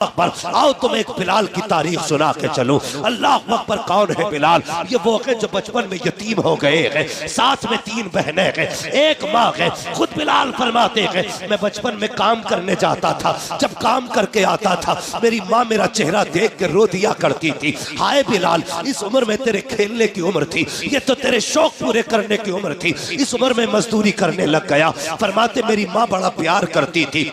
अकबर, आओ तुम एक बिलाल की तारीख सुना के चलो। अल्लाह अकबर, कौन है बिलाल? ये वो है जो बचपन में यतीम हो गए हैं, साथ में 3 बहनें हैं, एक माँ है। खुद बिलाल फरमाते हैं, मैं बचपन में काम करने जाता था, जब काम करके आता था मेरी माँ मेरा चेहरा देख के रो दिया करती थी, हाय बिलाल, इस उम्र में तेरे खेलने की उम्र थी, ये तो तेरे शौक पूरे करने की उम्र थी, इस उम्र में मजदूरी करने लग गया। फरमाते मेरी माँ बड़ा प्यार करती थी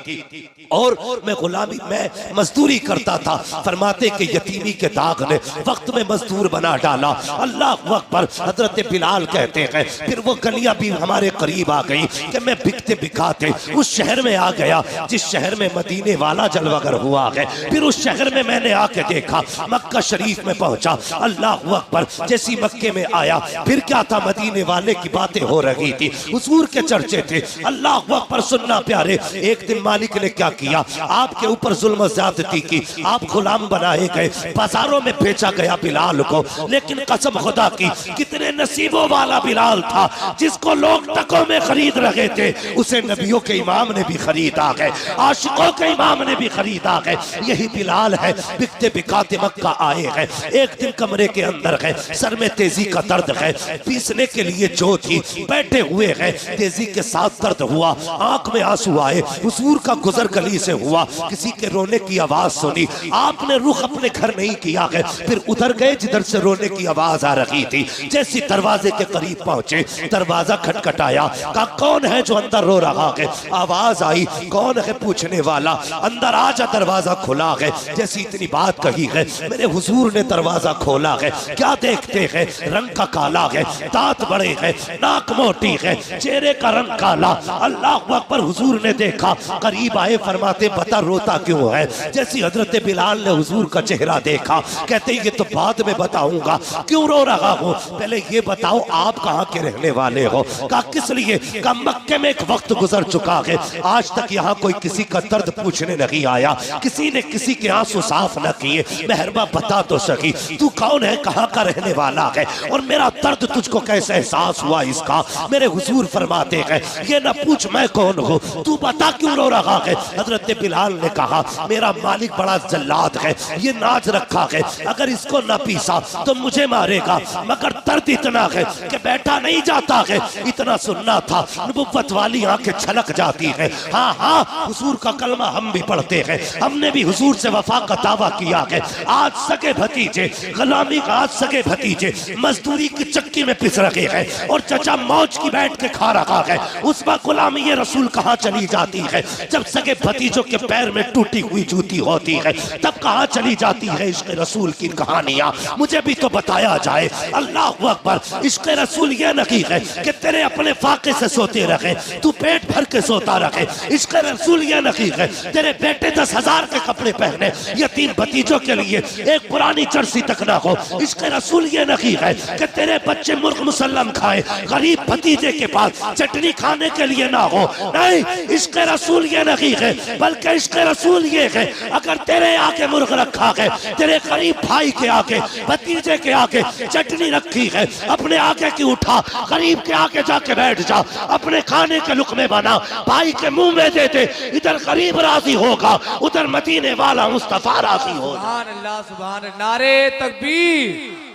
और मैं गुलामी में मजदूरी करता था। फरमाते कि यतीमी के दाग ने वक्त में मजदूर बना डाला। अल्लाह अकबर। हजरत बिलाल कहते हैं फिर वो गलियां भी हमारे करीब आ गई कि मैं बिकते बिकाते उस शहर में आ गया जिस शहर में मदीने वाला जलवागर हुआ है। फिर उस शहर में मैंने आके देखा, मक्का शरीफ में पहुंचा। अल्लाह अकबर। जैसी मक्के में आया फिर क्या था, मदीने वाले की बातें हो रही थी, हुजूर के चर्चे थे। अल्लाह अकबर। सुनना प्यारे, एक दिन मालिक ने क्या किया, आपके ऊपर जुल्म ज्यादती की, आप गुलाम बनाए गए, बाजारों में बेचा गया बिलाल को। लेकिन कसम खुदा की, कितने नसीबों वाला बिलाल था जिसको लोग टकों में खरीद रहे थे, उसे नबियों के इमाम ने भी खरीदा है, आशिकों के इमाम ने भी खरीदा है। यही बिलाल है, बिकते बिकाते मक्का आए हैं। एक दिन कमरे के अंदर है, सर में तेजी का दर्द है, पीसने के लिए जो थी बैठे हुए हैं, तेजी के साथ दर्द हुआ, आंख में आंसू आए। हुजूर का गुजर गली से हुआ, किसी के रोने की आवाज सुनी, आपने रुख अपने घर नहीं किया है, फिर उधर गए जिधर से रोने की आवाज आ रही थी। जैसी दरवाजे के करीब पहुंचे, दरवाजा खटखटाया, कहा कौन है जो अंदर रो रहा है? आवाज आई, कौन है पूछने वाला? अंदर आजा, दरवाजा खुला है। जैसी इतनी बात कही है, मेरे हुजूर ने दरवाजा खोला है। क्या देखते हैं? रंग का काला है, दांत बड़े हैं, नाक मोटी है, चेहरे का रंग काला। अल्लाह अकबर। हुजूर ने देखा, करीब आए, फरमाते बता रोता क्यों है? जैसी हजरत बिलाल ने हुजूर का चेहरा देखा, कहते ये तो बाद में बताऊंगा, क्यों रो रहा हो, पहले ये बताओ आप कहाँ के रहने वाले हो? कहा किस लिए? कहा मक्के में एक वक्त गुजर चुका है, आज तक यहाँ कोई किसी का दर्द पूछने नहीं आया, किसी ने किसी के आंसू साफ न किए, मेहरबा बता तो सकी तू कौन है, कहाँ का रहने वाला है, और मेरा दर्द तुझको कैसे एहसास हुआ इसका? मेरे हुजूर फरमाते हैं ये न पूछ मैं कौन हूँ, तू बता क्यों रो रहा है? हजरत बिलाल ने कहा मेरा मालिक बड़ा जल्लाद है, ये नाच रखा है, अगर इसको न पीसा तो मुझे मारेगा, मगर दर्द इतना है कि बैठा नहीं जाता है। इतना सुनना था, नबुव्वत वाली आंखें छलक जाती है। हाँ हाँ, हुजूर का कलमा हम भी पढ़ते हैं, हमने भी हुजूर से वफा का दावा किया है। आज सगे भतीजे, गुलामी का आज सगे भतीजे मजदूरी की चक्की में पिस रहे हैं और चचा मौज की बैठ के खा रहा है। उस वक्त गुलामी ये रसूल कहाँ चली जाती है? जब सगे भतीजों के पैर में टूटी हुई जूती होती है, तब कहाँ चली जाती है इश्क़ रसूल की कहानियां? मुझे भी तो बताया जाए। अल्लाह अकबर। इश्क़ रसूल ये नहीं है कि तेरे अपने फाके से सोते रहे, तू पेट भर के सोता रहे। इश्क़ रसूल ये नहीं है तेरे बेटे 10,000 के कपड़े पहने, यतीम भतीजों के लिए एक पुरानी जर्सी तक ना हो। इश्क़ रसूल ये नहीं है कि तेरे बच्चे मुर्ग मुसल्लम खाए, गरीब भतीजे के पास चटनी खाने के लिए ना हो। नहीं, इश्क़ रसूल ये नहीं है, बल्कि इश्क़ रसूल ये है अगर तेरे आगे मुर्ग रखा है, तेरे गरीब भाई के आगे, भतीजे के आगे चटनी रखी है, अपने आगे की उठा, गरीब के आगे जाके बैठ जा, अपने खाने के लुक़मे बना, भाई के मुंह में दे दे, इधर गरीब राजी होगा, उधर मदीने वाला मुस्तफा राजी होगा। सुभान अल्लाह, सुभान अल्लाह। नारे तकबीर,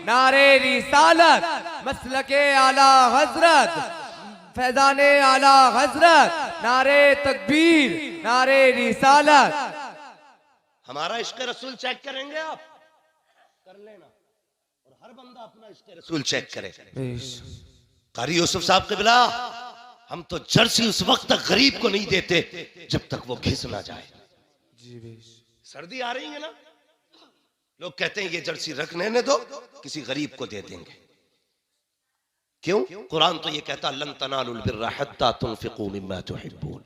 नारे रिसालत, मसलके आला हजरत, फैजाने आला हजरत, नारे तकबीर, नारे रिसालत। हमारा इश्क़ रसूल चेक करेंगे आप? कर लेना, और हर बंदा अपना इश्क़ रसूल चेक करे। कारी यूसुफ साहब क़िबला, हम तो जर्सी उस वक्त तक गरीब को नहीं देते जब तक वो घिस ना जाए। सर्दी आ रही है ना, लोग कहते हैं ये जर्सी रखने ने दो, किसी गरीब को दे देंगे। क्यों? कुरान तो ये कहता लन तनालुल बिर्रा हत्ता तुनफिकू मिम्मा तुहिब्बून,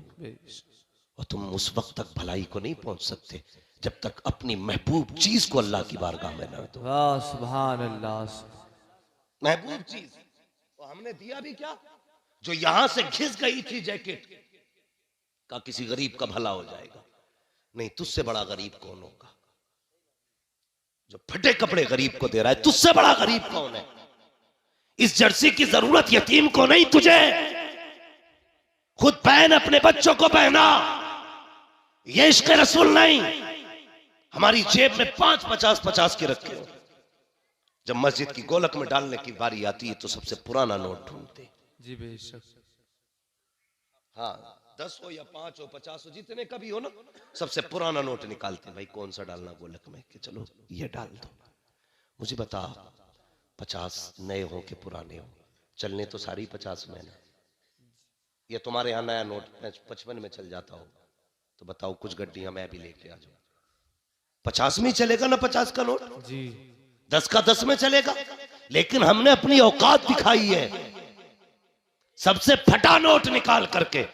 और तुम उस वक्त तक भलाई को नहीं पहुंच सकते जब तक अपनी महबूब चीज को अल्लाह की बारगाह में न दो। वाह सुभान अल्लाह। महबूब चीज तो हमने दिया भी क्या? जो यहां से घिस गई थी जैकेट का, किसी गरीब का भला हो जाएगा। नहीं, तुझसे बड़ा गरीब कौन होगा? जो फटे कपड़े गरीब को दे रहा है, तुझसे बड़ा गरीब कौन है? इस जर्सी की जरूरत यतीम को नहीं, तुझे। खुद पहन, अपने बच्चों को पहना। ये इश्क़ रसूल नहीं। हमारी जेब में 5-50 के रखे हो। जब मस्जिद की गोलक में डालने की बारी आती है तो सबसे पुराना नोट ढूंढते। जी बेशक। हाँ, 10 हो या 5 हो 50 हो, जितने का भी हो ना, सबसे पुराना नोट निकालते। भाई कौन सा डालना गोलक में, कि चलो ये डाल दो। मुझे बता, 50 नए हो के पुराने हो, चलने तो सारी 50 में ना। ये तुम्हारे यहाँ नया नोट 55 में चल जाता हो तो बताओ, कुछ गड्डियां मैं भी लेके आ जाऊं। 50 में ही चलेगा ना 50 का नोट जी। 10 का 10 में चलेगा। लेकिन हमने अपनी औकात दिखाई है, सबसे फटा नोट निकाल करके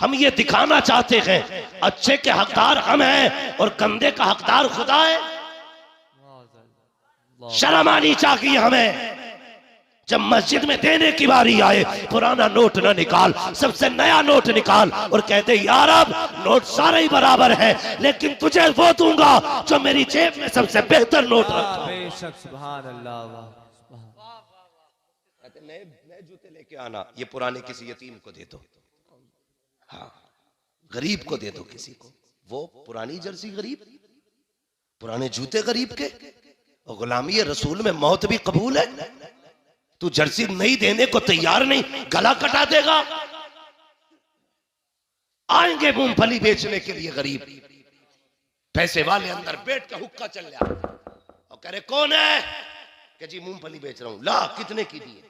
हम ये दिखाना चाहते हैं अच्छे के हकदार हम हैं और गंदे का हकदार खुदा है। शर्म आनी चाहिए हमें। जब मस्जिद में देने की बारी आए, पुराना नोट ना निकाल, सबसे नया नोट निकाल और कहते यार अब नोट सारे ही बराबर है, लेकिन तुझे वो दूंगा जो मेरी जेब में सबसे बेहतर नोट रखता। बेशक, सुभान अल्लाह। कहते नए नए जूते लेके आना, ये पुराने किसी यतीम को दे दो, हाँ गरीब को दे दो किसी को। वो पुरानी जर्सी गरीब, पुराने जूते गरीब के। और गुलामी रसूल में मौत भी कबूल है। तू जर्सी नहीं देने को तैयार नहीं, गला कटा देगा। आएंगे मूंगफली बेचने के लिए गरीब, पैसे वाले अंदर बैठ के हुक्का चल रहा और कह रहे कौन है, कि जी मूंगफली बेच रहा हूं। ला कितने की दी?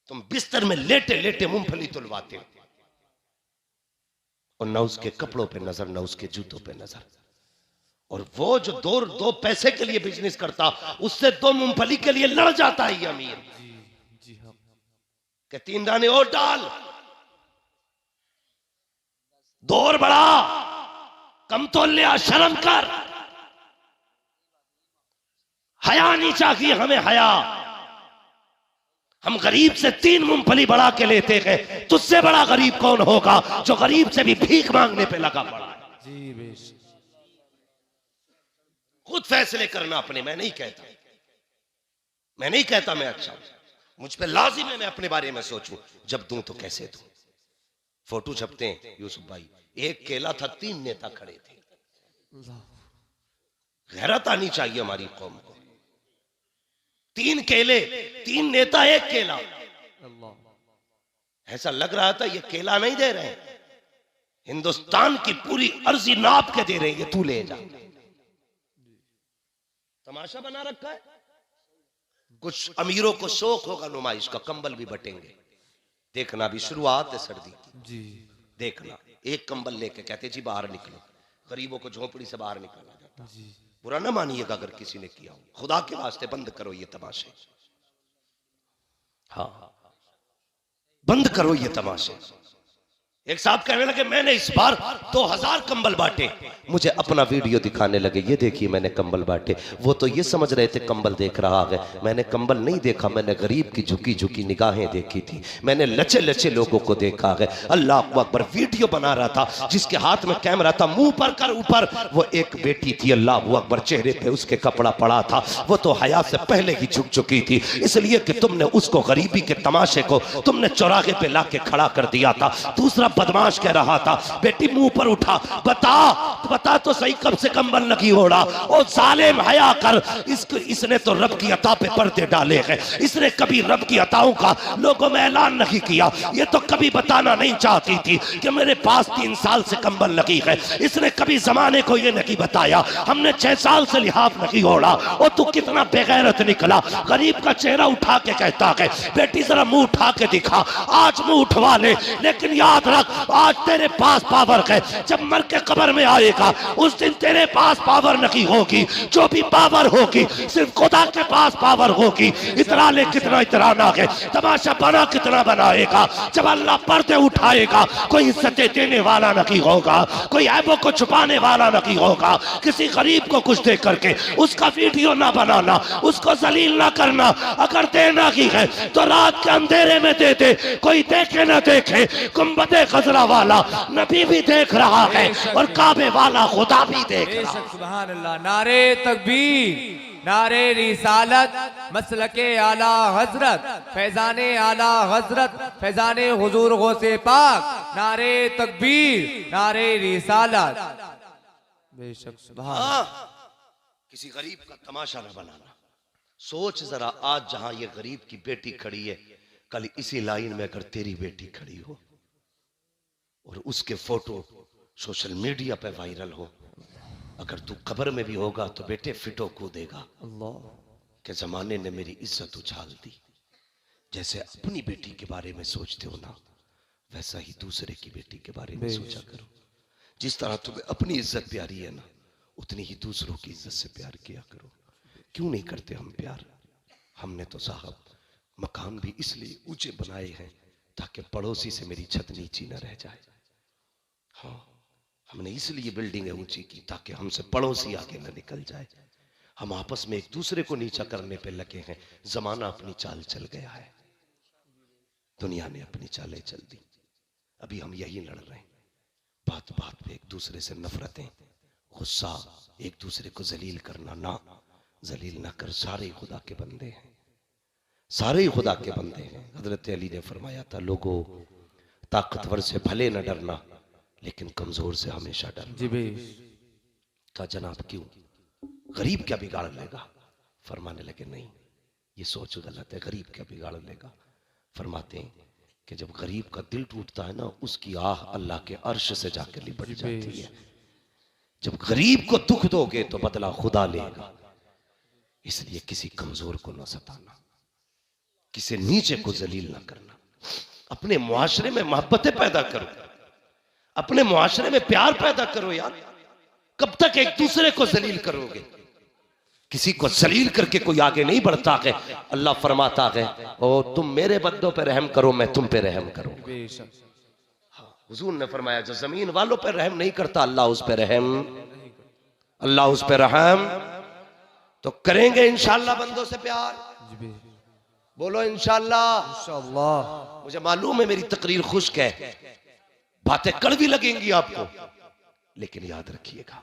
तुम बिस्तर में लेटे लेटे मूंगफली तुलवाते हो और न उसके कपड़ों पे नजर, न उसके जूतों पे नजर। और वो जो दो पैसे के लिए बिजनेस करता, उससे 2 मूंगफली के लिए लड़ जाता है ये अमीर। जी हाँ। कि 3 दाने और डाल, 2 और बढ़ा, कम तो लिया, शर्म कर। हया नहीं चाहिए हमें, हया। हम गरीब से 3 मूंगफली बढ़ा के लेते हैं, तुझसे बड़ा गरीब कौन होगा जो गरीब से भी भीख मांगने पे लगा पड़ा है। जी बेशक। खुद फैसले करना अपने। मैं नहीं कहता, मैं नहीं कहता मैं अच्छा हूं, मुझ पे लाजिम है मैं अपने बारे में सोचूं। जब दूं तो कैसे दूं। फोटो छपते हैं यूसुफ भाई, एक केला था, 3 नेता खड़े थे। गैरत आनी चाहिए हमारी कौम को। 3 केले, 3 नेता, 1 केला। ऐसा लग रहा था ये केला नहीं दे रहे हैं, हिंदुस्तान की पूरी अर्जी नाप के दे रहे हैं, ये तू ले जा। तमाशा बना रखा है। कुछ अमीरों को शौक होगा नुमाइश का, कंबल भी बटेंगे। देखना भी शुरुआत है सर्दी की जी। देखना, एक कंबल लेके कहते जी बाहर निकलो, गरीबों को झोपड़ी से बाहर निकाला जाता। बुरा ना मानिएगा अगर किसी ने किया हो, खुदा के वास्ते बंद करो ये तमाशे। हाँ बंद करो ये तमाशे। एक साहब कहने लगे मैंने इस बार 2000 कंबल बांटे। मुझे अपना वीडियो दिखाने लगे, ये देखिए मैंने कंबल बांटे। वो तो ये समझ रहे थे कंबल देख रहा है, मैंने कंबल नहीं देखा, मैंने गरीब की झुकी झुकी निगाहें देखी थी, मैंने लचे लचे लोगों को देखा है। अल्लाह अकबर। वीडियो बना रहा था, जिसके हाथ में कैमरा था, मुंह पर कर ऊपर, वो एक बेटी थी। अल्लाह अकबर। चेहरे पे उसके कपड़ा पड़ा था, वो तो हया से पहले ही झुक चुकी थी, इसलिए कि तुमने उसको गरीबी के तमाशे को तुमने चौराहे पे लाके खड़ा कर दिया था। दूसरा बदमाश कह रहा था बेटी मुंह पर उठा, बता तो सही कब से कंबल लगी होड़ा। ओ जालिम हया कर, इसने तो रब की अता पे पर्दे डाले हैं, इसने कभी रब की अताओं का लोगों में ऐलान नहीं किया। ये तो कभी बताना नहीं चाहती थी कि मेरे पास 3 साल से कंबल लगी है, इसने कभी जमाने को ये नहीं बताया। हमने 6 साल से लिहाफ नहीं ओढ़ा। और तू कितना बेगैरत निकला। गरीब का चेहरा उठा के कहता है बेटी जरा मुंह उठा के दिखा। आज मुंह उठवा ले, लेकिन याद रख आज तेरे पास पावर है, जब मर के कब्र में आएगा उस दिन तेरे पास पावर नहीं होगी। जो भी पावर होगी सिर्फ खुदा के पास पावर होगी। इतना ले कितना इतराना है, तमाशा बना कितना बनाएगा। जब अल्लाह पर्दे उठाएगा कोई इज्जतें देने वाला नहीं होगा, कोई ऐबों को छुपाने वाला नहीं होगा। किसी गरीब को कुछ दे करके उसका वीडियो ना बनाना, उसको जलील ना करना। अगर देना ही है तो रात के अंधेरे में दे दे, कोई देखे ना देखे। गुंबदे खजरा वाला नबी भी देख रहा है और काबे वाला खुदा भी देख रहा है। सुभान अल्लाह। नारे तकबीर, नारे रिसालत, मसलके आला हजरत, फैजाने आला हजरत, फैजाने हुजूर गौसे पाक। नारे तकबीर, नारे रिसालत। बेशक सुभान हाँ, किसी गरीब का तमाशा न बनाना। सोच जरा, आज जहां ये गरीब की बेटी खड़ी है, कल इसी लाइन में अगर तेरी बेटी खड़ी हो और उसके फोटो सोशल मीडिया पे वायरल हो, अगर तू कब्र में भी होगा तो बेटे फिटो कूदेगा अल्लाह। कि जमाने ने मेरी इज्जत उछाल दी। जैसे अपनी बेटी के बारे में सोचते हो ना, वैसा ही दूसरे की बेटी के बारे में सोचा करो। जिस तरह तुम्हें अपनी इज्जत प्यारी है ना, उतनी ही दूसरों की इज्जत से प्यार किया करो। क्यों नहीं करते हम प्यार? हमने तो साहब मकान भी इसलिए ऊंचे बनाए हैं ताकि पड़ोसी से मेरी छत नीची न रह जाए। हाँ, हमने इसलिए बिल्डिंगें ऊंची की ताकि हमसे पड़ोसी आगे न निकल जाए। हम आपस में एक दूसरे को नीचा करने पे लगे हैं। जमाना अपनी चाल चल गया है, दुनिया ने अपनी चालें चल दी। अभी हम यही लड़ रहे हैं, बात बात पे एक दूसरे से नफरतें, गुस्सा, एक दूसरे को जलील करना। ना, जलील ना कर, सारे खुदा के बंदे हैं, सारे खुदा के बंदे हैं। हजरत अली ने फरमाया था, लोगों ताकतवर से भले न डरना, लेकिन कमजोर से हमेशा डरना। जी बे। कहा जनाब क्यों, गरीब क्या बिगाड़ लेगा? फरमाने लगे नहीं, ये सोच गलत है, गरीब क्या बिगाड़ लेगा? फरमाते हैं कि जब गरीब का दिल टूटता है ना, उसकी आह अल्लाह के अर्श से जाकर लिपट जाती है। जब गरीब को दुख दोगे तो बदला खुदा लेगा। इसलिए किसी कमजोर को न सताना, किसी नीचे को जलील न करना। अपने मुआशरे में मोहब्बतें पैदा करो, अपने मुआशरे में प्यार पैदा करो। यार कब तक एक दूसरे को जलील करोगे? किसी को जलील करके कोई आगे नहीं बढ़ता है। अल्लाह फरमाता है, ओ तुम मेरे बंदों पे रहम करो, मैं तुम पे रहम करूं। हुजूर ने फरमाया, जो जमीन वालों पे रहम नहीं करता, अल्लाह उस पे रहम, अल्लाह उस पे रहम तो करेंगे इंशाअल्लाह बंदों से प्यार। बोलो इंशाअल्लाह। इंशाअल्लाह। मुझे मालूम है मेरी तकरीर खुश्क है, बातें कड़वी लगेंगी आपको, लेकिन याद रखिएगा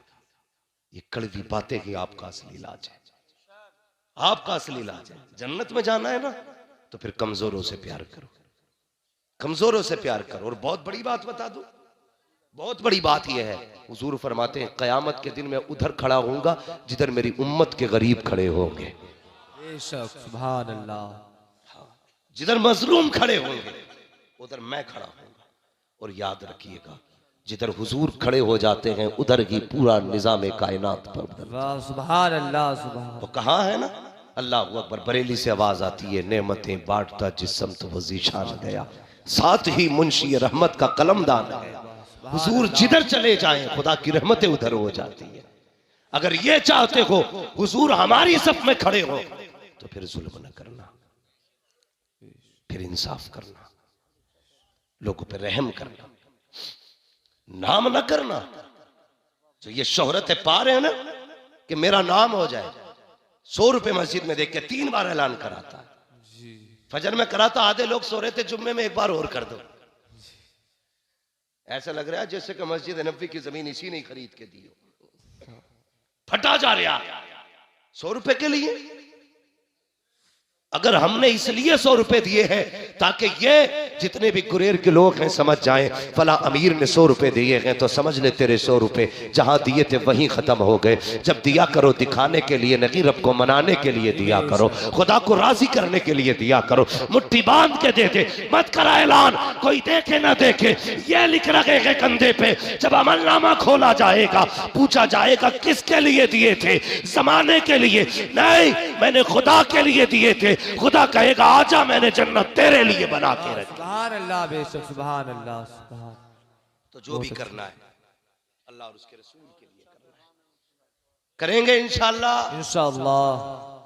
ये कड़वी बातें ही आपका असली इलाज है, आपका असली इलाज है। जन्नत में जाना है ना, तो फिर कमजोरों से प्यार करो, कमजोरों से प्यार करो। और बहुत बड़ी बात बता दूं, बहुत बड़ी बात यह है, हुजूर फरमाते हैं कयामत के दिन मैं उधर खड़ा होऊंगा जिधर मेरी उम्मत के गरीब खड़े होंगे। बेशक सुभान अल्लाह। जिधर मजलूम खड़े होंगे उधर मैं खड़ा होऊंगा। और याद रखिएगा, जिधर हुजूर खड़े हो जाते हैं उधर ही पूरा निजाम कायनात पर। वाह सुभान अल्लाह सुभान। वो कहाँ है ना, अल्लाह अकबर, बरेली से आवाज आती है, नेमतें बांटता जिस्म तो वो ज़ीशान गया, साथ ही मुंशी रहमत का कलमदान गया। हुजूर जिधर चले जाएं खुदा की रहमतें उधर हो जाती है। अगर ये चाहते हो हुजूर हमारी सफ में खड़े हो, तो फिर जुल्म न करना, फिर इंसाफ करना, लोगों पे रहम करना, नाम न करना। जो ये शोहरत पा रहे हैं ना कि मेरा नाम हो जाए, 100 रुपए मस्जिद में देख के 3 बार ऐलान कराता है। फजर में कराता, आधे लोग सो रहे थे, जुम्मे में 1 बार और कर दो। ऐसा लग रहा है जैसे कि मस्जिद नबी की जमीन इसी ने खरीद के दी हो। फटा जा रहा 100 रुपए के लिए। अगर हमने इसलिए 100 रुपए दिए हैं ताकि ये जितने भी कुरेर के लोग हैं समझ जाएं, फला अमीर ने 100 रुपए दिए हैं तो समझ ले तेरे 100 रुपए जहां दिए थे वहीं खत्म हो गए। जब दिया करो दिखाने के लिए नहीं, रब को मनाने के लिए दिया करो, खुदा को राजी करने के लिए दिया करो। मुट्ठी बांध के दे दे, मत करा ऐलान, कोई देखे ना देखे। ये लिख रखेगा कंधे पे, जब अमलनामा खोला जाएगा पूछा जाएगा किसके लिए दिए थे? जमाने के लिए नहीं, मैंने खुदा के लिए दिए थे। खुदा कहेगा आजा मैंने जन्नत तेरे लिए बना के रखी। सुभान अल्लाह, बेशक सुभान अल्लाह सुभान। तो जो भी करना है अल्लाह और उसके रसूल के लिए करना है, करेंगे इंशाअल्लाह। इंशाअल्लाह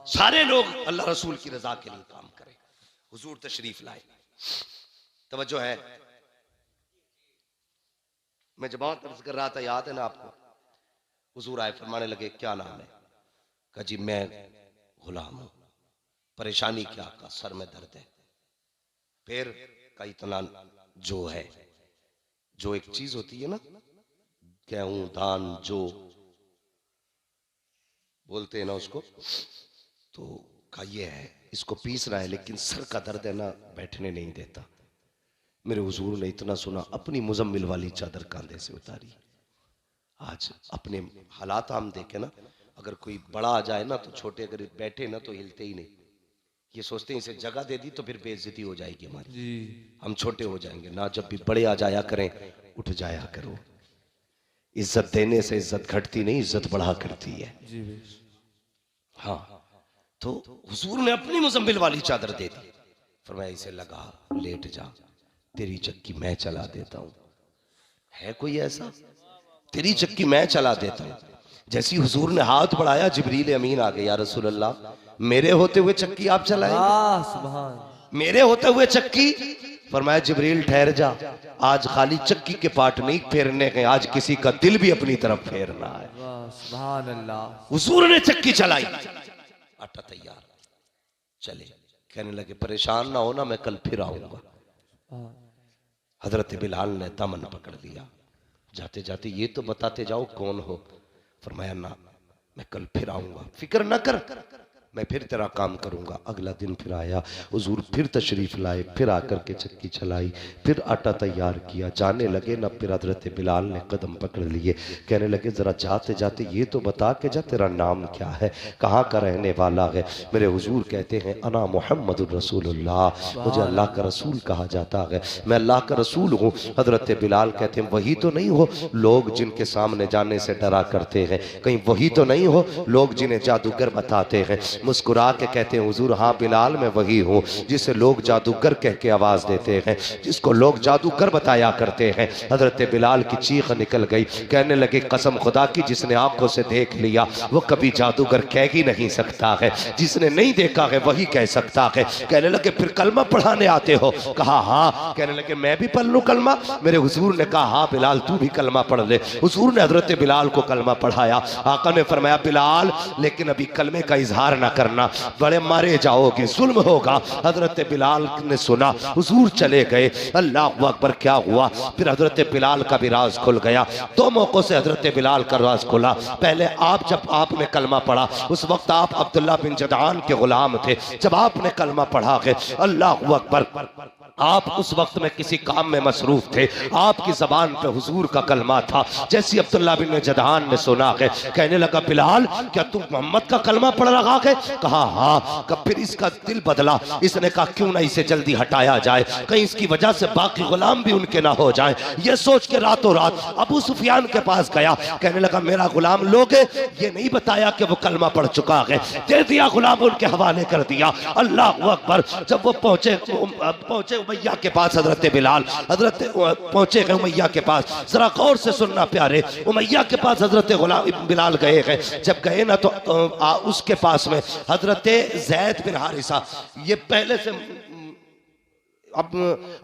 सारे लोग अल्लाह रसूल की रजा के लिए काम करें। हुजूर तशरीफ लाए, तवज्जो है। मैं जब बात अर्ज कर रहा था, याद है ना आपको, हुजूर आए, फरमाने लगे क्या नाम है? कहा जी मैं गुलाम हूं। परेशानी क्या? का सर में दर्द है। फिर का इतना जो है, जो एक चीज होती है ना, गेहूं धान जो बोलते हैं ना उसको, तो का ये है, इसको पीस रहा है लेकिन सर का दर्द है ना, बैठने नहीं देता। मेरे हुजूर ने इतना सुना, अपनी मुजम्मिल वाली चादर कांधे से उतारी, आज अपने हालात हम देखें ना, अगर कोई बड़ा आ जाए ना तो छोटे अगर बैठे ना तो हिलते ही नहीं। ये सोचते हैं इसे जगह दे दी तो फिर बेइज्जती हो जाएगी हमारी, जी हम छोटे हो जाएंगे ना। जब भी बड़े आ जाया करें, उठ जाया करो। इज्जत देने से इज्जत घटती नहीं, इज्जत बढ़ा करती है। जी हाँ, तो हुजूर ने अपनी मुजम्मिल वाली चादर दे दी, फरमाया इसे लगा, लेट जा, तेरी चक्की मैं चला देता हूं। है कोई ऐसा? तेरी चक्की मैं चला देता हूं। जैसी हुजूर ने हाथ बढ़ाया, जिब्रील अमीन आ गए, या रसूल अल्लाह, मेरे होते हुए चक्की आप चलाएंगे? वाह सुभान। मेरे होते हुए चक्की? फरमाया जिब्रील ठहर जा, आज खाली चक्की के पार्ट नहीं फेरने हैं, आज किसी का दिल भी अपनी तरफ फेरना है। वाह सुभान अल्लाह। हुजूर ने चक्की चलाई, आटा तैयार, चले। कहने लगे परेशान ना हो ना, मैं कल फिर आऊंगा। हजरत बिलाल ने दामन पकड़ लिया, जाते जाते ये तो बताते जाओ कौन हो। फरमाया ना, मैं कल फिर आऊंगा, फिक्र ना कर, मैं फिर तेरा काम करूंगा। अगला दिन फिर आया, हुजूर फिर तशरीफ लाए, फिर आकर के चक्की चलाई, फिर आटा तैयार किया। जाने लगे ना, फिर हजरत बिलाल ने कदम पकड़ लिए, कहने लगे जरा जाते जाते ये तो बता के जा, तेरा नाम क्या है, कहाँ का रहने वाला है। मेरे हुजूर कहते हैं अना मुहम्मदुर रसूलुल्लाह, मुझे अल्लाह का रसूल कहा जाता है, मैं अल्लाह का रसूल हूँ। हजरत बिलाल कहते हैं वही तो नहीं हो लोग जिनके सामने जाने से डरा करते हैं, कहीं वही तो नहीं हो लोग जिन्हें जादूगर बताते हैं। मुस्कुरा के कहते हैं हुजूर हाँ बिलाल मैं वही हूँ जिसे लोग जादूगर कह के आवाज देते हैं, जिसको लोग जादूगर बताया करते हैं। हजरत बिलाल की चीख निकल गई, कहने लगे कसम खुदा की, जिसने आंखों से देख लिया वो कभी जादूगर कह ही नहीं सकता है, जिसने नहीं देखा है वही कह सकता है। कहने लगे फिर कलमा पढ़ाने आते हो? कहा हाँ। कहने लगे मैं भी पढ़ लूं कलमा? मेरे हुजूर ने कहा हाँ बिलाल तू भी कलमा पढ़ ले। हुजूर ने हजरत बिलाल को कलमा पढ़ाया। आका ने फरमाया बिलाल लेकिन अभी कलमे का इजहार ना करना, बड़े मारे जाओगे, जुल्म होगा। हजरत बिलाल ने सुना, हुजूर चले गए। अल्लाह अकबर, क्या हुआ? फिर हजरत बिलाल का भी राज खुल गया। दो मौकों से हजरत बिलाल का राज खुला। पहले आप जब आपने कलमा पढ़ा उस वक्त आप अब्दुल्ला बिन जदआन के गुलाम थे। जब आपने कलमा पढ़ा के अल्लाह अकबर, आप उस वक्त में किसी काम में मसरूफ थे, आपकी जबान पे हुजूर का कलमा था। जैसी अब्दुल्ला बिन जदआन ने सुना है, कहने लगा बिलाल क्या तुम मोहम्मद का कलमा पढ़ रहा है? कहा हाँ। कब फिर इसका दिल बदला, इसने कहा क्यों ना इसे जल्दी हटाया जाए, कहीं इसकी वजह से बाकी गुलाम भी उनके ना हो जाए। ये सोच के रातों रात अबू सुफियान के पास गया, कहने लगा मेरा गुलाम लोगे? ये नहीं बताया कि वो कलमा पढ़ चुका है, दे दिया, गुलाम उनके हवाले कर दिया। अल्लाह अकबर। जब वो पहुंचे उमैया के पास, हजरत बिलाल हजरत पहुंचे हैं उमैया के पास। जरा गौर से सुनना प्यारे, उमैया के पास हजरत बिलाल गए हैं। जब गए ना तो उसके पास में हजरत जैद बिन हारिसा, ये पहले से अब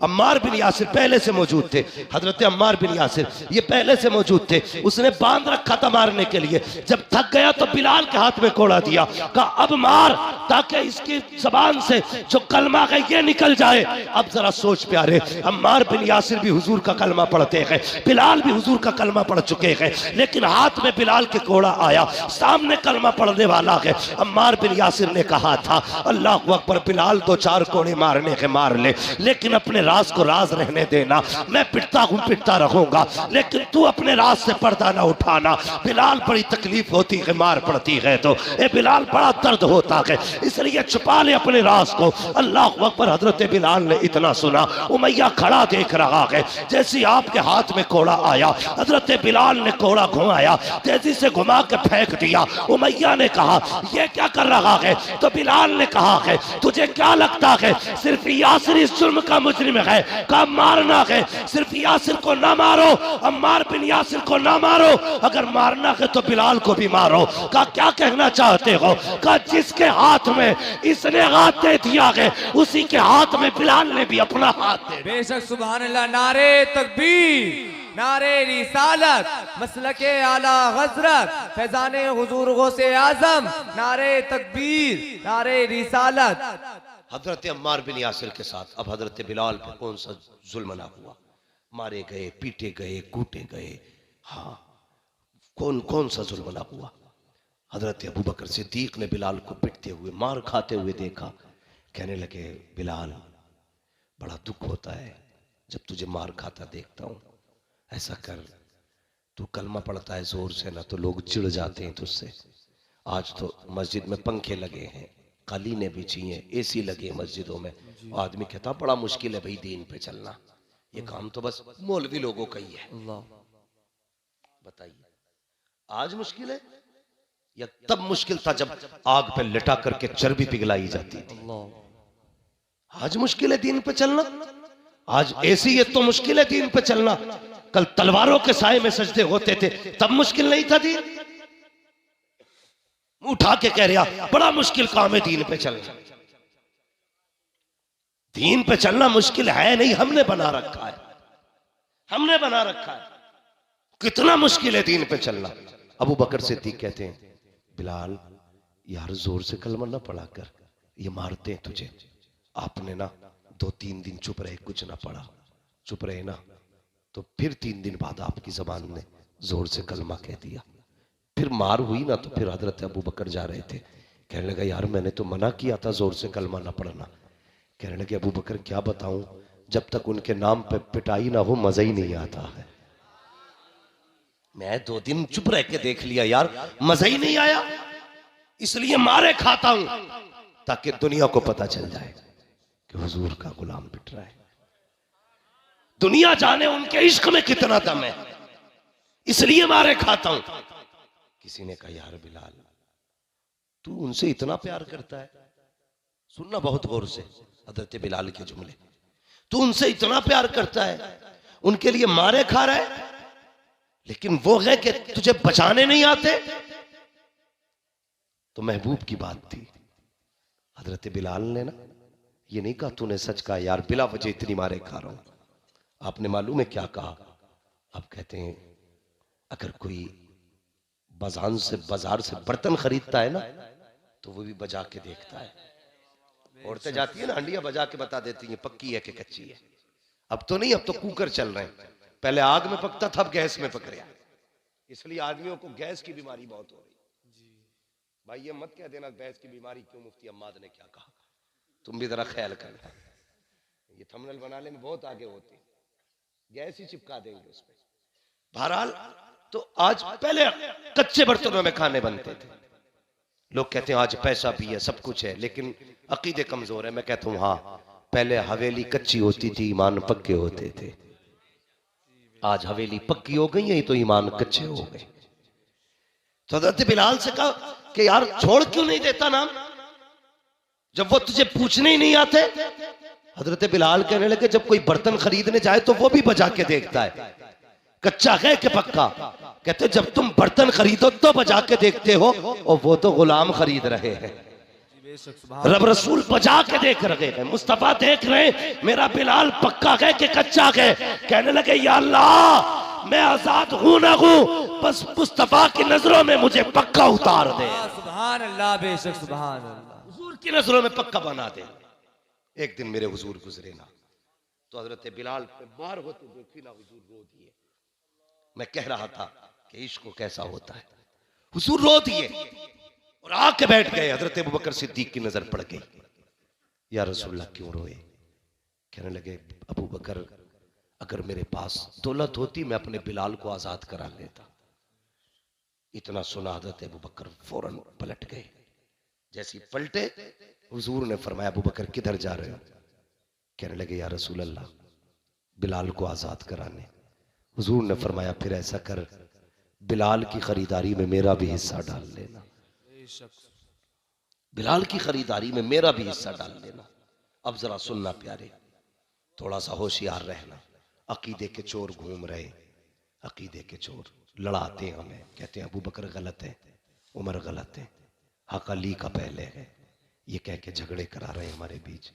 अम्मार बिन यासिर पहले से मौजूद थे। हजरत अम्मार बिन यासिर ये पहले से मौजूद थे। उसने बांध रखा था मारने के लिए। जब थक गया तो बिलाल के हाथ में कोड़ा दिया, कहा अब मार ताकि इसकी जबान से जो कलमा है ये निकल जाए। अब जरा सोच प्यारे, अम्मार बिन यासिर भी हुजूर का कलमा पढ़ते हैं, बिलाल भी हुजूर का कलमा पढ़ चुके हैं, लेकिन हाथ में बिलाल के कोड़ा आया, सामने कलमा पढ़ने वाला है। अम्मार बिन यासिर ने कहा था अल्लाह अकबर, बिलाल दो चार कोड़े मारने के मार ले, लेकिन अपने राज को राज रहने देना। मैं पिटता हूं पिटता रहूंगा, लेकिन तू अपने राज से पर्दा ना उठाना। बिलाल बड़ी तकलीफ होती है मार पड़ती है तो, ए बिलाल बड़ा दर्द होता है, इसलिए छुपा ले अपने राज को। अल्लाह अकबर। हजरत बिलाल ने इतना सुना, उमैया खड़ा देख रहा है। जैसे आपके हाथ में कोड़ा आया, हजरत बिलाल ने कोड़ा घुमाया, तेजी से घुमा के फेंक दिया। उमैया ने कहा यह क्या कर रहा है? तो बिलाल ने कहा है तुझे क्या लगता है सिर्फ यासिर इस जुल्म का मुजरिम है, का मारना है, सिर्फ यासिर को ना मारो, अम्मार बिन यासिर को ना मारो, अगर मारना है तो बिलाल को भी मारो। का क्या कहना चाहते हो? का जिसके हाथ में इसने हाथ दे दिया है उसी के हाथ में बिलाल ने भी अपना हाथ दे। बेशक सुभान अल्लाह। नारे तकबीर, नारे रिसालत, मसलके आला हजरत, फैजाने हुजूर गौसे आजम, नारे तकबीर, नारे रिसालत। हजरत अम्मार बिन यासिर के साथ अब हजरत बिलाल पे कौन सा जुल्म ना हुआ? मारे गए, पीटे गए, कूटे गए। हाँ, कौन कौन सा जुल्म ना हुआ? हजरत अबू बकर सिद्दीक ने बिलाल को पिटते हुए, मार खाते हुए देखा। कहने लगे बिलाल बड़ा दुख होता है जब तुझे मार खाता देखता हूं, ऐसा कर तू कलमा पढ़ता है जोर से ना तो लोग चिढ़ जाते हैं तुझसे। आज तो मस्जिद में पंखे लगे हैं, कालीनें बिछी हैं, एसी लगे मस्जिदों में। आदमी कहता बड़ा मुश्किल है भाई दीन पे चलना, ये काम तो बस मौलवी लोगों का ही है। बताइए आज मुश्किल है या तब मुश्किल था जब आग पे लिटा करके चर्बी पिघलाई जाती थी। आज मुश्किल है दीन पे चलना, आज एसी है तो मुश्किल है दीन पे चलना। कल तलवारों के साए में सजदे होते थे तब मुश्किल नहीं था दीन। मुंह उठा के कह रहा बड़ा मुश्किल काम है दीन पे चलना। दीन पे चलना मुश्किल है नहीं, हमने बना रखा है, हमने बना रखा है। कितना मुश्किल है दीन पे चलना। अबू बकर सिद्दीक कहते हैं बिलाल यार जोर से कलमा ना पढ़ा कर, ये मारते हैं तुझे। आपने ना 2-3 दिन चुप रहे, कुछ ना पढ़ा, चुप रहे ना, तो फिर 3 दिन बाद आपकी जबान ने जोर से कलमा कह दिया। फिर मार हुई ना तो फिर हजरत अबू बकर जा रहे थे, कहने लगा यार मैंने तो मना किया था जोर से कलमा ना पढ़ना। कहने लगे अबू बकर क्या बताऊं, जब तक उनके नाम पे पिटाई ना हो मजा ही नहीं आता है। मैं 2 दिन चुप रह के देख लिया यार, मजा ही नहीं आया, इसलिए मारे खाता हूं ताकि दुनिया को पता चल जाए कि हुजूर का गुलाम पिट रहा है। दुनिया जाने उनके इश्क में कितना दम है, इसलिए मारे खाता हूं। किसी ने कहा यार बिलाल तू उनसे इतना प्यार करता है, सुनना बहुत गौर से हजरत बिलाल के जुमले, तू उनसे इतना प्यार करता है, उनके लिए मारे खा रहा है, लेकिन वो है कि तुझे बचाने नहीं आते। तो महबूब की बात थी। हजरत बिलाल ने ना ये नहीं कहा तूने सच कहा यार बिला वजह इतनी मारे खा रहा हूं। आपने मालूम है क्या कहा? आप कहते हैं अगर कोई बाजार से बर्तन खरीदता है ना तो वो भी बजा के देखता है। औरतें जाती है ना हंडिया बजा के बता देती हैं पक्की है कि कच्ची है। अब तो नहीं, अब तो कुकर चल रहे हैं, पहले आग में पकता था अब गैस में पक रहा, इसलिए आदमियों को गैस की बीमारी बहुत हो रही। भाई ये मत कह देना गैस की बीमारी क्यों, मुफ्ती अम्माद ने क्या कहा, तुम भी जरा ख्याल करना। ये थंबनेल बनाने में बहुत आगे होते, गैस ही चिपका देंगे उस पर। बहरहाल तो आज पहले कच्चे बर्तनों में खाने बनते थे। लोग कहते हैं आज पैसा भी है सब कुछ है लेकिन अकीदे कमजोर है। मैं कहता हूं हाँ, पहले हवेली कच्ची होती थी, ईमान पक्के होते थे। आज हवेली पक्की हो गई है तो ईमान कच्चे हो गए। तो हजरत बिलाल से कहा कि यार छोड़ क्यों नहीं देता नाम, जब वो तुझे पूछने ही नहीं आते। हजरत बिलाल कहने लगे जब कोई बर्तन खरीदने जाए तो वो भी बजा के देखता है कच्चा है कि पक्का। कहते जब तुम बर्तन खरीदो तो बजा के देखते हो, और वो तो गुलाम खरीद रहे हैं, रब रसूल बजा के देख रहे हैं, मुस्तफा देख रहे हैं मेरा बिलाल पक्का है कि कच्चा है। कहने लगे या अल्लाह मैं आजाद हूं ना हूं, बस मुस्तफा की नजरों में मुझे पक्का उतार दे। सुभान अल्लाह, बेशक सुभान अल्लाह, हुजूर की नजरों में पक्का बना दे। एक दिन मेरे हुजूर गुजरे ना तो हजरत बिलाल पे मार होते देखी ना हुजूर रो दिए। मैं कह रहा था कि इश्क कैसा होता है, हुजूर रो दिए और आके बैठ गए। हजरत अबू बकर सिद्दीक की नजर पड़ गई, या रसूलल्लाह क्यों रोए? कहने लगे अबू बकर अगर मेरे पास दौलत होती मैं अपने बिलाल को आजाद करा लेता। इतना सुना हजरत अबू बकर फौरन पलट गए। जैसे पलटे हुजूर ने फरमाया अबू बकर किधर जा रहे हो? कहने लगे या रसूलल्लाह बिलाल को आजाद कराने। हुजूर ने फरमाया फिर ऐसा कर बिलाल की खरीदारी में मेरा भी हिस्सा डाल लेना, बिलाल की खरीदारी में मेरा भी हिस्सा डाल लेना। अब जरा सुनना प्यारे, थोड़ा सा होशियार रहना। अकीदे के चोर घूम रहे, अकीदे के चोर लड़ाते हैं हमें, कहते हैं अबू बकर गलत है, उमर गलत है, हक अली का पहले है, ये कह के झगड़े करा रहे हैं हमारे बीच।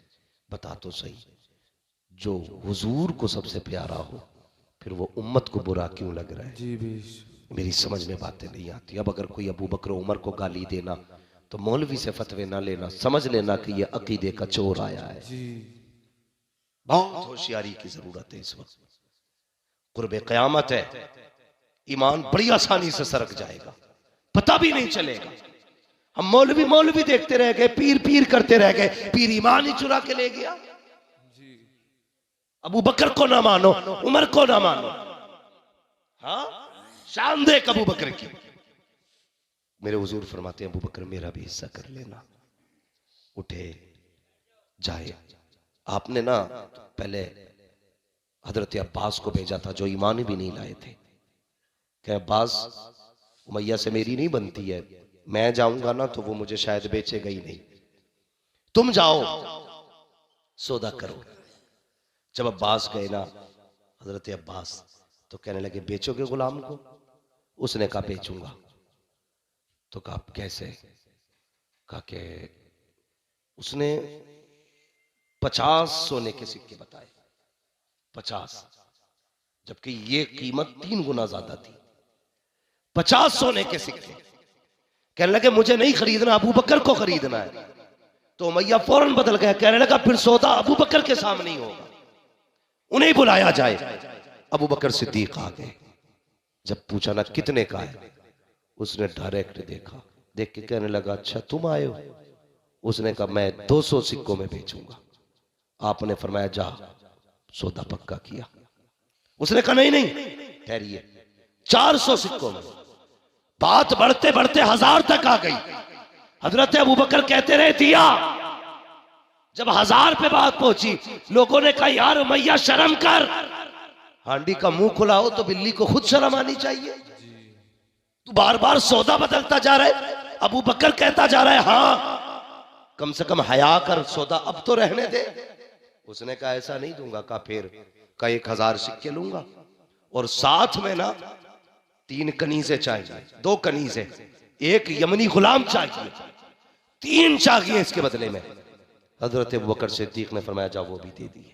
बता तो सही, जो हुजूर को सबसे प्यारा हो फिर वो उम्मत को बुरा क्यों लग रहा है? जी भी मेरी समझ में बातें नहीं आती। अब अगर कोई अबू बकर उमर को गाली देना तो मौलवी से फतवे ना लेना, समझ लेना कि ये अकीदे का चोर आया है। बहुत होशियारी की जरूरत है इस वक्त, कुर्बे क़यामत है, ईमान बड़ी आसानी से सरक जाएगा, पता भी नहीं चलेगा। हम मौलवी मौलवी देखते रह गए, पीर पीर करते रह गए, पीर ईमान ही चुरा के ले गया। अबू बकर को ना मानो, उमर को ना मानो, हाँ शान देख अबू बकर की। मेरे हुजूर फरमाते हैं अबू बकर मेरा भी हिस्सा कर लेना। उठे जाए। आपने ना पहले हजरत अब्बास को भेजा था जो ईमान भी नहीं लाए थे, क्या अब्बास उमैया से मेरी नहीं बनती है, मैं जाऊंगा ना तो वो मुझे शायद बेचेगा ही नहीं, तुम जाओ सौदा करो। जब अब्बास गए ना हजरत अब्बास तो कहने लगे बेचोगे गुलाम को? उसने कहा बेचूंगा। तो कहा कैसे? कहा कि उसने 50 सोने के सिक्के बताए, 50, जबकि ये कीमत 3 गुना ज्यादा थी। 50 सोने के सिक्के। कहने लगे मुझे नहीं खरीदना, अबू बकर को खरीदना है। तो उमैया फौरन बदल गया, कहने लगा फिर सौदा अबू बकर के सामने ही होगा, उन्हें बुलाया जाए। अबू बकर सिद्दीक आ गए। जब पूछा ना कितने का है, उसने डायरेक्ट देखा, देख के कहने लगा अच्छा तुम आए हो? उसने कहा मैं 200 सिक्कों में बेचूंगा। आपने फरमाया जा, सौदा पक्का किया। उसने कहा नहीं नहीं ठहरिए, 400 सिक्कों में। बात बढ़ते बढ़ते 1000 तक आ गई। हजरत अबू बकर कहते रहे दिया। जब 1000 पे बात पहुंची, लोगों ने कहा यार उमैया शर्म कर, हांडी का मुंह खुला हो तो बिल्ली को खुद शर्म आनी चाहिए। तू बार बार सौदा बदलता जा रहा है। अबू बकर कहता जा रहा है हाँ कम से कम हया कर, सौदा अब तो रहने दे। उसने कहा ऐसा नहीं दूंगा। कहा फिर? का 1000 सिक्के लूंगा और साथ में ना 3 कनीजे चाहिए, 2 कनीजे, 1 यमनी गुलाम चाहिए, 3 चाहिए इसके बदले में। हजरत अबू बकर सिद्दीक ने फरमाया जा वो भी दे दिए।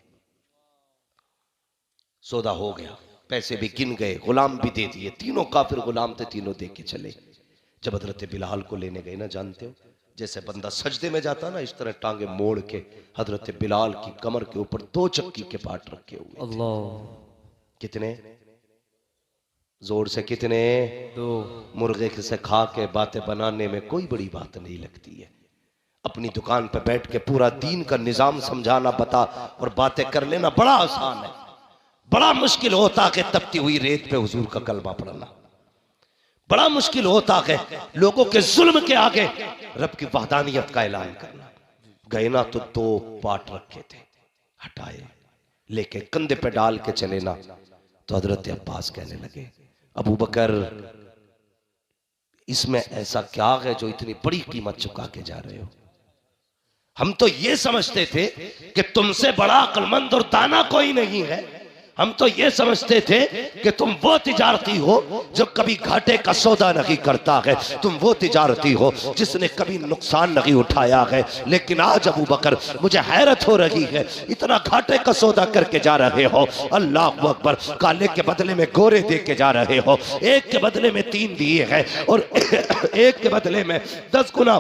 सौदा हो गया, पैसे भी गिन गए, गुलाम भी दे दिए। तीनों काफिर गुलाम थे, तीनों दे के चले। जब हजरत बिलाल को लेने गए ना, जानते हो जैसे बंदा सजदे में जाता ना, इस तरह टांगे मोड़ के हजरत बिलाल की कमर के ऊपर 2 चक्की के पाट रखे हुए। अल्लाह। कितने जोर से? कितने? 2। मुर्गे से खा के बातें बनाने में कोई बड़ी बात नहीं लगती है। अपनी दुकान पर बैठ के पूरा दीन का निजाम समझाना बता और बातें कर लेना बड़ा आसान है। बड़ा मुश्किल होता है तपती हुई रेत पे हुजूर का कलमा पढ़ना। बड़ा मुश्किल होता है लोगों के जुल्म के आगे रब की वहदानियत का ऐलान करना। गए ना तो 2 पाट रखे थे, हटाए, लेके कंधे पे डाल के चले ना। तो हजरत अब्बास कहने लगे अबू बकर इसमें ऐसा क्या है जो इतनी बड़ी कीमत चुका के जा रहे हो? हम तो ये समझते थे कि तुमसे बड़ा अक्लमंद और दाना कोई नहीं है। हम तो ये समझते थे कि तुम वो तिजारती हो जो कभी घाटे का सौदा नहीं करता है, तुम वो तिजारती हो जिसने कभी नुकसान नहीं उठाया है। लेकिन आज अबू बकर मुझे हैरत हो रही है, इतना घाटे का सौदा करके जा रहे हो। अल्लाह अकबर। काले के बदले में गोरे दे के जा रहे हो, 1 के बदले में 3 दिए हैं और 1 के बदले में 10 गुना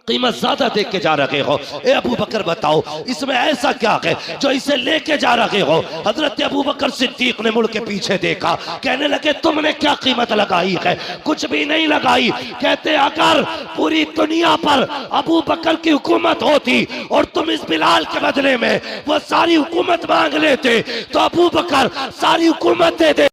कीमत ज्यादा दे के जा रहे हो। ए अबू बकर बताओ इसमें ऐसा क्या है जो इसे लेके जा रहे हो? हजरत अबू बकर सिद्दीक ने मुड़ के पीछे देखा, कहने लगे तुमने क्या कीमत लगाई है? कुछ भी नहीं लगाई। कहते अगर पूरी दुनिया पर अबू बकर की हुकूमत होती और तुम इस बिलाल के बदले में वो सारी हुकूमत मांग लेते तो अबू बकर सारी हुकूमत दे दे।